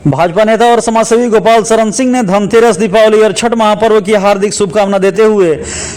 भाजपा नेता और समाजसेवी गोपाल शरण सिंह ने धनतेरस, दीपावली और छठ महापर्व की हार्दिक शुभकामना देते हुए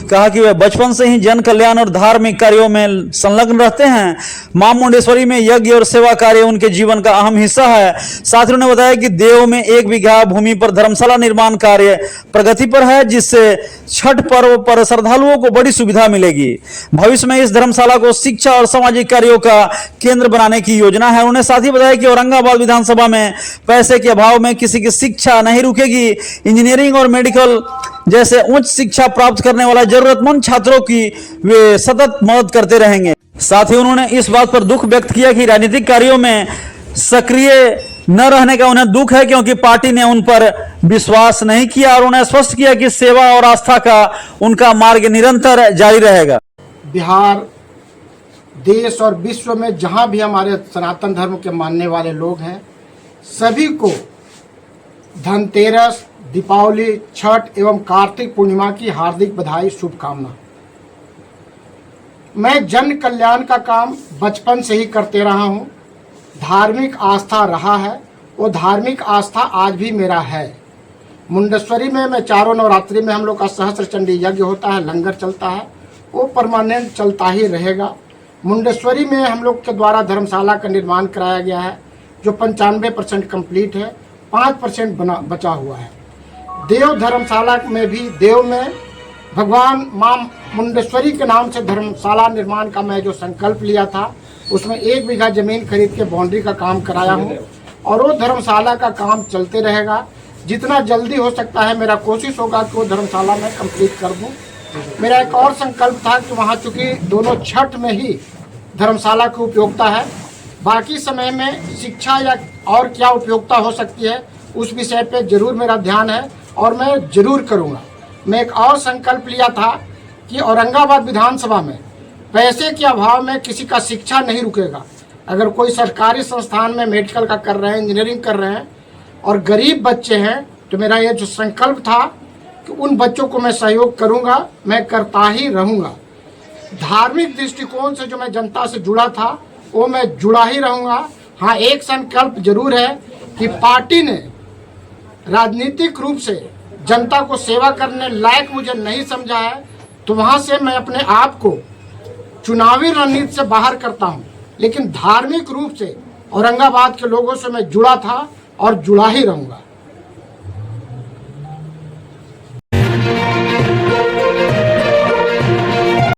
कहा कि वे बचपन से ही जन कल्याण और धार्मिक कार्यों में संलग्न रहते हैं। मां मुंडेश्वरी में यज्ञ और सेवा कार्य उनके जीवन का अहम हिस्सा है। साथ ही उन्होंने बताया कि देव में 1 बीघा भूमि पर धर्मशाला निर्माण कार्य प्रगति पर है, जिससे छठ पर्व पर श्रद्धालुओं को बड़ी सुविधा मिलेगी। भविष्य में इस धर्मशाला को शिक्षा और सामाजिक कार्यों का केंद्र बनाने की योजना है। उन्होंने साथ ही बताया कि औरंगाबाद विधानसभा में पैसे के अभाव में किसी की शिक्षा नहीं रुकेगी। इंजीनियरिंग और मेडिकल जैसे उच्च शिक्षा प्राप्त करने वाला जरूरतमंद छात्रों की वे सतत मदद करते रहेंगे। साथ ही उन्होंने इस बात पर दुख व्यक्त किया कि राजनीतिक कार्यों में सक्रिय न रहने का उन्हें दुख है, क्योंकि पार्टी ने उन पर विश्वास नहीं किया, और उन्हें स्पष्ट किया कि सेवा और आस्था का उनका मार्ग निरंतर जारी रहेगा। बिहार, देश और विश्व में जहां भी हमारे सनातन धर्म के मानने वाले लोग हैं, सभी को धनतेरस, दीपावली, छठ एवं कार्तिक पूर्णिमा की हार्दिक बधाई, शुभकामना। मैं जन कल्याण का काम बचपन से ही करते रहा हूँ। धार्मिक आस्था रहा है, वो धार्मिक आस्था आज भी मेरा है। मुंडेश्वरी में मैं चारों नवरात्रि में हम लोग का सहस्त्र चंडी यज्ञ होता है, लंगर चलता है, वो परमानेंट चलता ही रहेगा। मुंडेश्वरी में हम लोग के द्वारा धर्मशाला का निर्माण कराया गया है, जो 95% कंप्लीट है, 5% बचा हुआ है। देव धर्मशाला में भी, देव में भगवान मां मुंडेश्वरी के नाम से धर्मशाला निर्माण का मैं जो संकल्प लिया था, उसमें 1 बीघा जमीन खरीद के बाउंड्री का काम कराया हूँ, और वो धर्मशाला का काम चलते रहेगा। जितना जल्दी हो सकता है मेरा कोशिश होगा कि वो धर्मशाला में कंप्लीट कर दूँ। मेरा एक और संकल्प था कि वहाँ चूँकि दोनों छठ में ही धर्मशाला की उपयोगिता है, बाकी समय में शिक्षा या और क्या उपयोगिता हो सकती है, उस विषय पे जरूर मेरा ध्यान है और मैं जरूर करूँगा। मैं एक और संकल्प लिया था कि औरंगाबाद विधानसभा में पैसे के अभाव में किसी का शिक्षा नहीं रुकेगा। अगर कोई सरकारी संस्थान में मेडिकल का कर रहे हैं, इंजीनियरिंग कर रहे हैं और गरीब बच्चे हैं, तो मेरा ये जो संकल्प था कि उन बच्चों को मैं सहयोग करूँगा, मैं करता ही रहूँगा। धार्मिक दृष्टिकोण से जो मैं जनता से जुड़ा था, वो मैं जुड़ा ही रहूँगा। हाँ, एक संकल्प जरूर है कि पार्टी ने राजनीतिक रूप से जनता को सेवा करने लायक मुझे नहीं समझा है, तो वहाँ से मैं अपने आप को चुनावी रणनीति से बाहर करता हूँ, लेकिन धार्मिक रूप से औरंगाबाद के लोगों से मैं जुड़ा था और जुड़ा ही रहूँगा।